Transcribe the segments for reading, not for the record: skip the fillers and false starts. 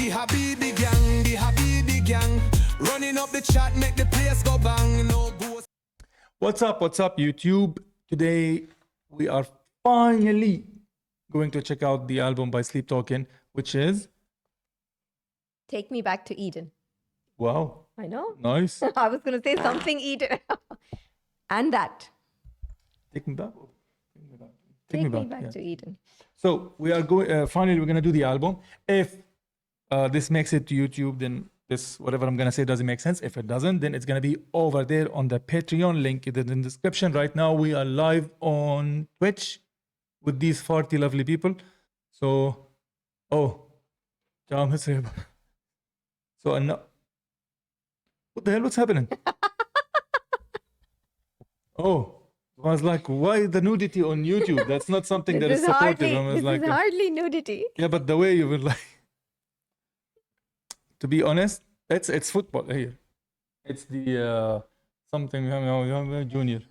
The Habibi gang, running up the chat, make the place go bang. No ghost. What's up, YouTube? Today we are finally going to check out the album by Sleep Talking, which is... Take Me Back to Eden. Wow. I know. Nice. I was going to say something Eden. And that. Take me back. Take me back yeah. to Eden. So we are going. Finally, we're gonna do the album. If this makes it to YouTube, then this whatever I'm gonna say doesn't make sense. If it doesn't, then it's gonna be over there on the Patreon link in the description. Right now, we are live on Twitch with these 40 lovely people. So, Jam Hisab. So, what the hell? What's happening? I was like, why the nudity on YouTube? That's not something that is supportive. I was This like, is hardly nudity. yeah, but the way you were like, to be honest, it's football here. It's the something junior.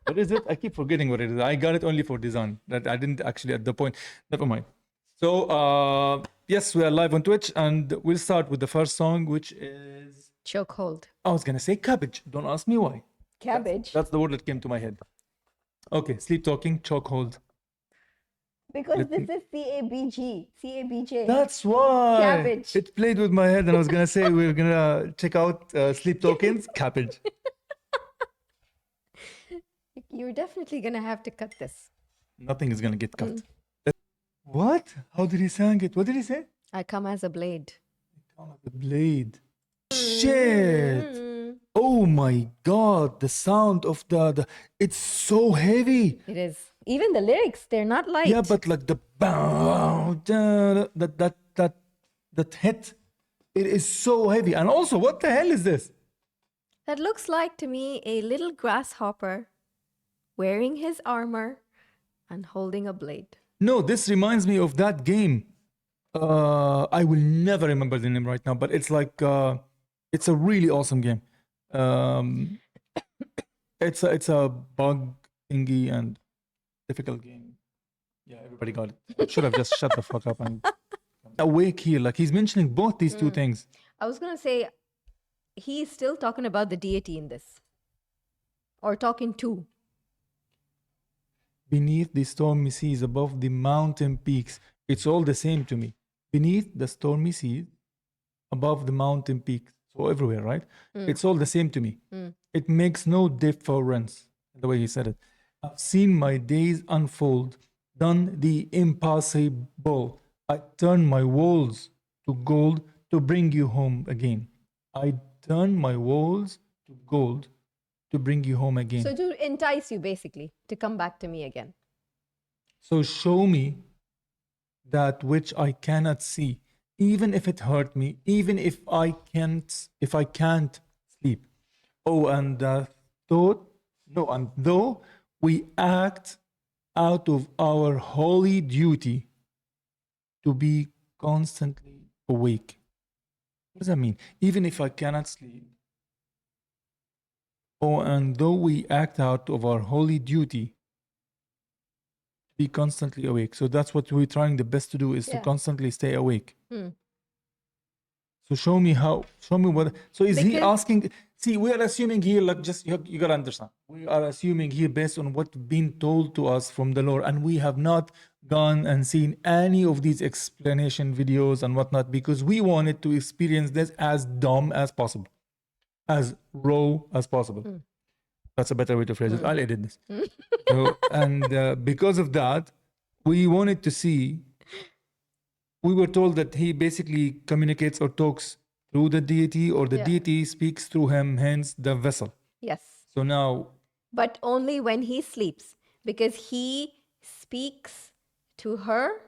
What is it? I keep forgetting what it is. I got it only for design. That I didn't actually at the point. Never mind. So yes, we are live on Twitch, and we'll start with the first song, which is... Chokehold. I was gonna say cabbage. Don't ask me why. Cabbage. That's the word that came to my head. Okay, Sleep Talking, Chokehold. Because this is CABG. CABJ. That's why. Cabbage. It played with my head, and I was gonna say we're gonna check out Sleep Tokens, cabbage. You're definitely going to have to cut this. Nothing is gonna get cut. What? How did he sing it? What did he say? I come as a blade. The blade. Shit. Oh my God, the sound of the it's so heavy. It is. Even the lyrics, they're not light. Yeah, but like the bow, that hit, it is so heavy. And also, what the hell is this? That looks like to me a little grasshopper wearing his armor and holding a blade. No, this reminds me of that game. I will never remember the name right now, but it's like it's a really awesome game. It's a bug thingy and difficult game. Yeah, everybody got it. I should have just shut the fuck up and awake here. Like he's mentioning both these two things. I was going to say, he's still talking about the deity in this. Or talking to. Beneath the stormy seas, above the mountain peaks. It's all the same to me. Beneath the stormy seas, above the mountain peaks. So everywhere, right? It's all the same to me. It makes no difference, the way he said it. I've seen my days unfold, done the impossible. I turn my walls to gold to bring you home again. I turn my walls to gold to bring you home again. So to entice you, basically, to come back to me again. So show me that which I cannot see, even if it hurt me, even if I can't sleep. Oh, and though we act out of our holy duty to be constantly awake. What does that mean? Even if I cannot sleep. Oh, and though we act out of our holy duty to be constantly awake. So that's what we're trying the best to do, is to constantly stay awake. So show me what. So is he asking? See, we are assuming here, like, just you gotta understand. We are assuming here based on what's been told to us from the Lord, and we have not gone and seen any of these explanation videos and whatnot, because we wanted to experience this as dumb as possible, as raw as possible. That's a better way to phrase it. I'll edit this. So, and because of that, we wanted to see. We were told that he basically communicates or talks through the deity, or the deity speaks through him, hence the vessel. Yes. So now... But only when he sleeps, because he speaks to her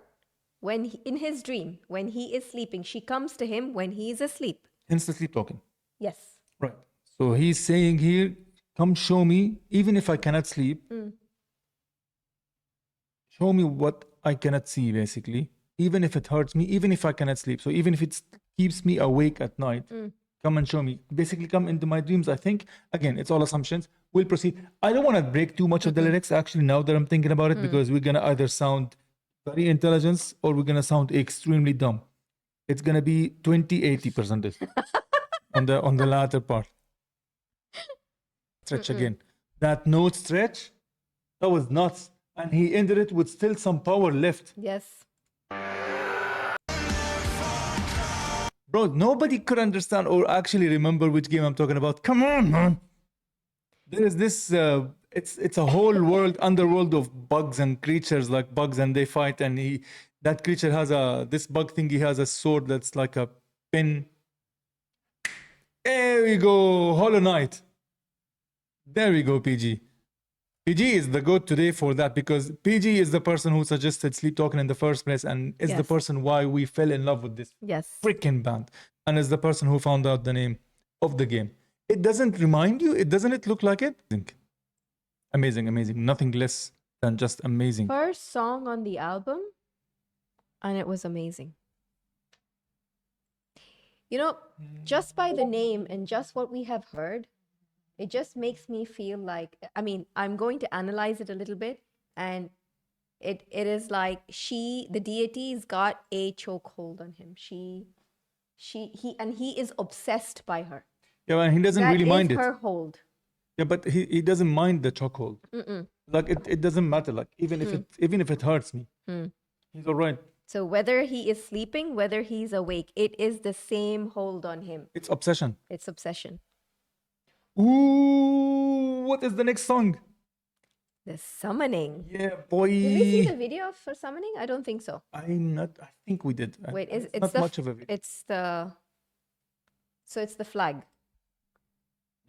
in his dream, when he is sleeping. She comes to him when he is asleep. Hence the sleep talking. Yes. Right. So he's saying here, come show me, even if I cannot sleep, show me what I cannot see, basically. Even if it hurts me, even if I cannot sleep. So even if it keeps me awake at night, come and show me. Basically, come into my dreams. I think, again, it's all assumptions. We'll proceed. I don't want to break too much of the lyrics, actually, now that I'm thinking about it, because we're going to either sound very intelligent or we're going to sound extremely dumb. it's gonna be 20-80% on the latter part. Stretch again. That note stretch, that was nuts. And he ended it with still some power left. Yes. Bro, nobody could understand or actually remember which game I'm talking about. Come on, man. There is this, it's a whole world, underworld of bugs and creatures like bugs, and they fight, and that creature has this bug thingy has a sword that's like a pin. There we go, Hollow Knight. There we go, PG. PG is the goat today for that, because PG is the person who suggested Sleep Token in the first place, and is the person why we fell in love with this freaking band, and is the person who found out the name of the game. It doesn't remind you? Doesn't it look like it? Amazing, amazing. Nothing less than just amazing. First song on the album, and it was amazing. You know, just by the name and just what we have heard, it just makes me feel like, I mean, I'm going to analyze it a little bit, and it is like the deity's got a chokehold on him. He is obsessed by her. Yeah, and he doesn't really mind it. That is her hold. Yeah, but he doesn't mind the chokehold. Like it doesn't matter. Like even if it hurts me, he's all right. So whether he is sleeping, whether he's awake, it is the same hold on him. It's obsession. It's obsession. Ooh, what is the next song? The Summoning. Yeah, boy. Did we see the video for Summoning? I don't think so. I think we did. Wait, it's not much of a video. It's the flag.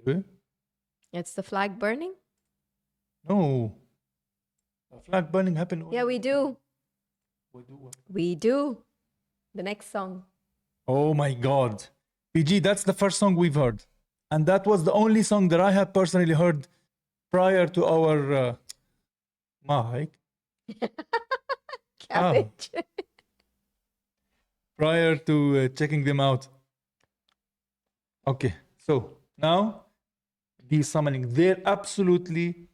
Okay. It's the flag burning? No. The flag burning happened. Yeah, we do. What? We do. The next song. Oh my God. PG, that's the first song we've heard. And that was the only song that I have personally heard prior to our mic. Cabbage. Prior to checking them out. Okay, so now the Summoning, their absolutely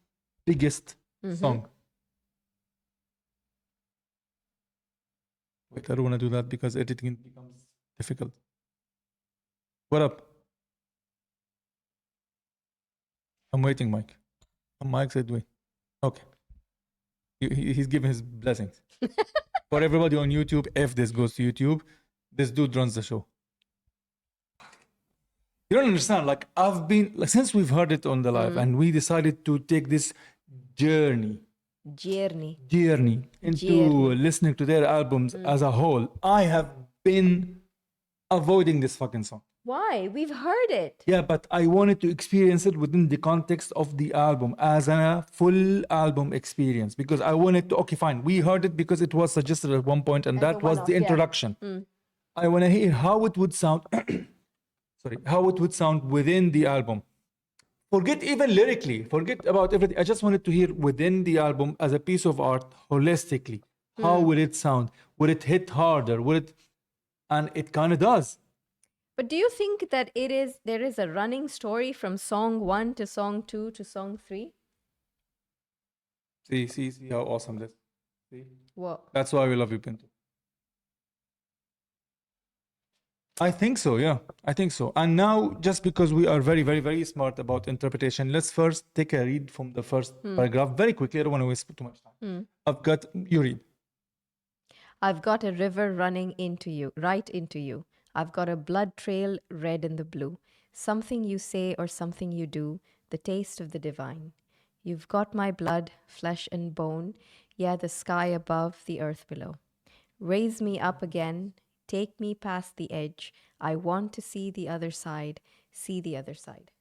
biggest song. Wait, I don't want to do that because editing becomes difficult. What up? I'm waiting, Mike. Mike said wait. Okay. He's giving his blessings. For everybody on YouTube, if this goes to YouTube, this dude runs the show. You don't understand. Like, I've been, like, since we've heard it on the live and we decided to take this journey into listening to their albums as a whole, I have been avoiding this fucking song. Why? We've heard it. Yeah, but I wanted to experience it within the context of the album as a full album experience, because I wanted to, okay, fine, we heard it because it was suggested at one point, and that was the introduction. I want to hear how it would sound how it would sound within the album. Forget even lyrically, forget about everything. I just wanted to hear within the album as a piece of art, holistically. How would it sound? Would it hit harder? And it kind of does. But do you think that there is a running story from song 1 to song 2 to song 3? See how awesome this. See? What? That's why we love you, Pinto. I think so, yeah. I think so. And now, just because we are very, very, very smart about interpretation, let's first take a read from the first paragraph very quickly. I don't want to waste too much time. You read. I've got a river running into you, right into you. I've got a blood trail red in the blue. Something you say or something you do, the taste of the divine. You've got my blood, flesh and bone, yeah, the sky above, the earth below. Raise me up again, take me past the edge. I want to see the other side, see the other side.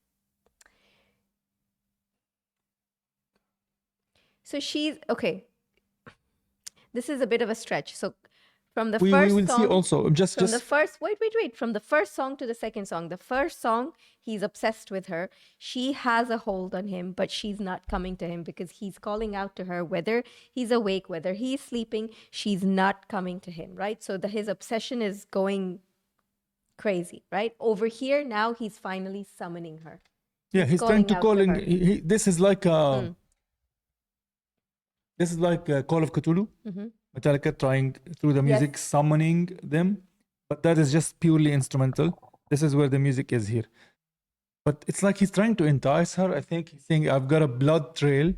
So okay. This is a bit of a stretch. So from the first we will song, see also. From the first song to the second song. The first song, he's obsessed with her. She has a hold on him, but she's not coming to him because he's calling out to her, whether he's awake, whether he's sleeping, she's not coming to him, right? So his obsession is going crazy, right? Over here, now he's finally summoning her. Yeah, he's trying to call in. This is like Call of Cthulhu. Metallica trying through the music, summoning them. but that is just purely instrumental. This is where the music is here. But it's like he's trying to entice her. I think he's saying, I've got a blood trail,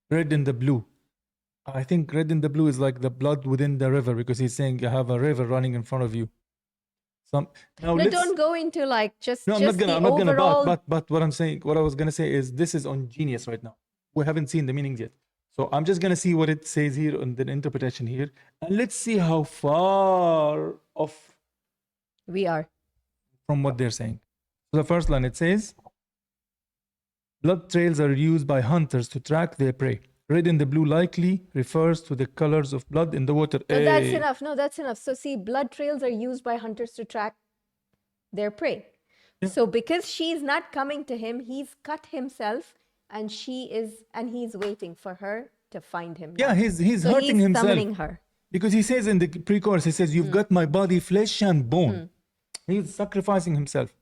red in the blue. I think red in the blue is like the blood within the river, because he's saying you have a river running in front of you. Now No, don't go into like just no, I'm not gonna, overall... but what I'm saying, what I was gonna say is this is on Genius right now. We haven't seen the meanings yet. So I'm just gonna see what it says here on the interpretation here, and let's see how far off we are from what they're saying. So the first line, it says, blood trails are used by hunters to track their prey. Red and the blue likely refers to the colors of blood in the water. No, that's enough. No, that's enough. So see, blood trails are used by hunters to track their prey. Yeah. So because she's not coming to him, he's cut himself, and he's waiting for her to find him. Yeah, he's hurting he's himself. summoning her. Because he says in the pre-chorus, he says, you've got my body, flesh and bone. He's sacrificing himself.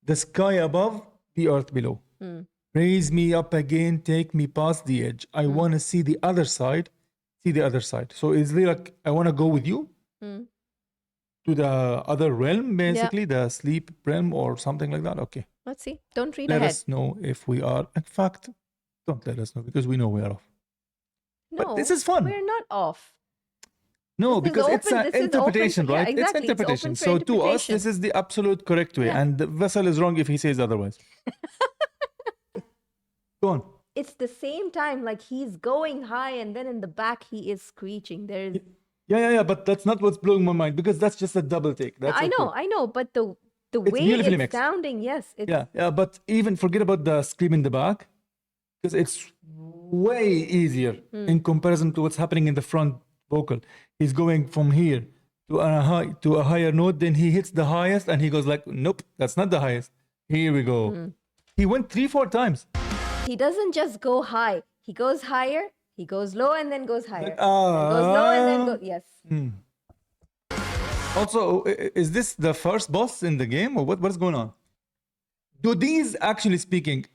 The sky above, the earth below. Raise me up again, take me past the edge. I want to see the other side. See the other side. So it's like, I want to go with you to the other realm, basically, the sleep realm or something like that. Okay. Let's see. Don't read Let ahead. us know if we are. In fact, don't let us know, because we know we are off. No, but this is fun. We're not off. No, This is because it's open- an this is interpretation, open- yeah, right? exactly. It's It's interpretation. open for So to us, interpretation. this is the absolute correct way. Yeah. And the vessel is wrong if he says otherwise. Go on. It's the same time, like he's going high, and then in the back he is screeching. There is... Yeah. But that's not what's blowing my mind, because that's just a double take. That's I know, okay. I know, but the way beautifully it's mixed. sounding, yes. It's, Yeah. But even forget about the scream in the back, because it's way easier in comparison to what's happening in the front vocal. He's going from here to a higher note, then he hits the highest, and he goes like, nope, that's not the highest. Here we go. He went 3-4 times. He doesn't just go high. He goes higher, he goes low, and then goes higher. Then goes low, and then goes... Yes. Also, is this the first boss in the game, or what's going on? Do these, actually speaking,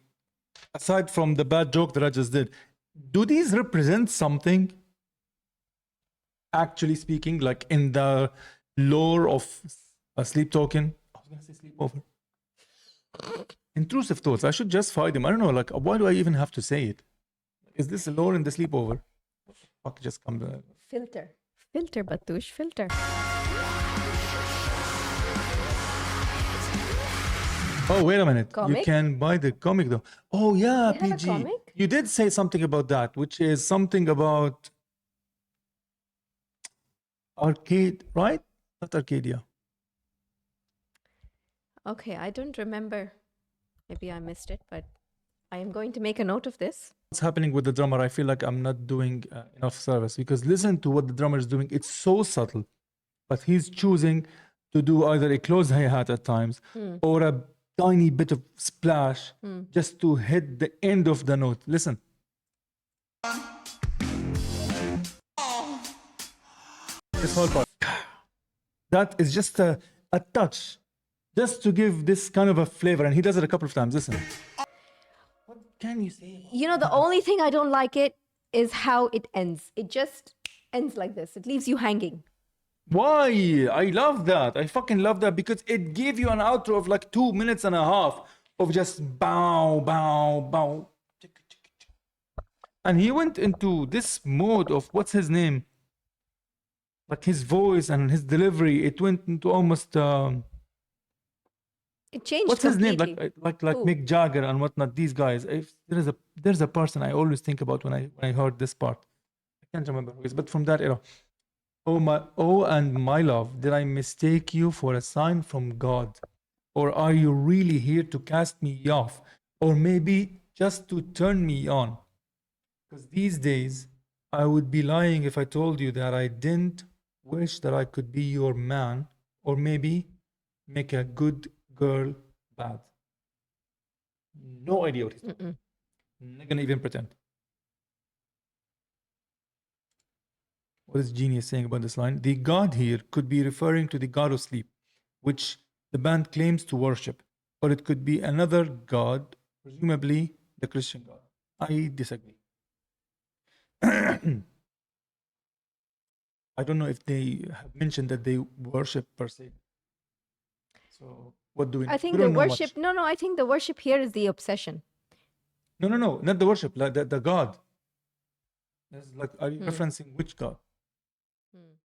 aside from the bad joke that I just did, do these represent something? Actually speaking, like in the lore of a sleep token? I was going to say sleepover. Intrusive thoughts. I should just fight them. I don't know, like, why do I even have to say it? Is this a lore in the sleepover? Fuck, just come to... Filter. Filter, Battoosh, filter. Oh, wait a minute. Comic? You can buy the comic though. Oh, yeah, They have a PG. comic? You did say something about that, which is something about arcade, right? Not Arcadia. Okay, I don't remember. Maybe I missed it, but I am going to make a note of this. What's happening with the drummer? I feel like I'm not doing enough service, because listen to what the drummer is doing. It's so subtle, but he's choosing to do either a closed hi-hat at times or a tiny bit of splash just to hit the end of the note. Listen. This whole part. That is just a touch, just to give this kind of a flavor, and he does it a couple of times. Listen. What can you say? You know, the only thing I don't like it is how it ends. It just ends like this. It leaves you hanging. Why? I love that. I fucking love that, because it gave you an outro of like 2.5 minutes of just bow, bow, bow. And he went into this mode of, what's his name? Like his voice and his delivery, it went into almost It changed what's his name? completely. Like Who? Mick Jagger and whatnot. These guys. If there's a person I always think about when I heard this part. I can't remember who it is, but from that era. Oh and my love, did I mistake you for a sign from God? Or are you really here to cast me off? Or maybe just to turn me on? Because these days, I would be lying if I told you that I didn't wish that I could be your man, or maybe make a good girl bad. No idea what he's talking. Not gonna even pretend. What is Genius saying about this line? The God here could be referring to the God of sleep, which the band claims to worship, or it could be another God, presumably the Christian God. I disagree. I don't know if they have mentioned that they worship per se. So what do we? I think we the don't know worship. much. No. I think the worship here is the obsession. No, not the worship. Like the God. It's like, are you referencing which God?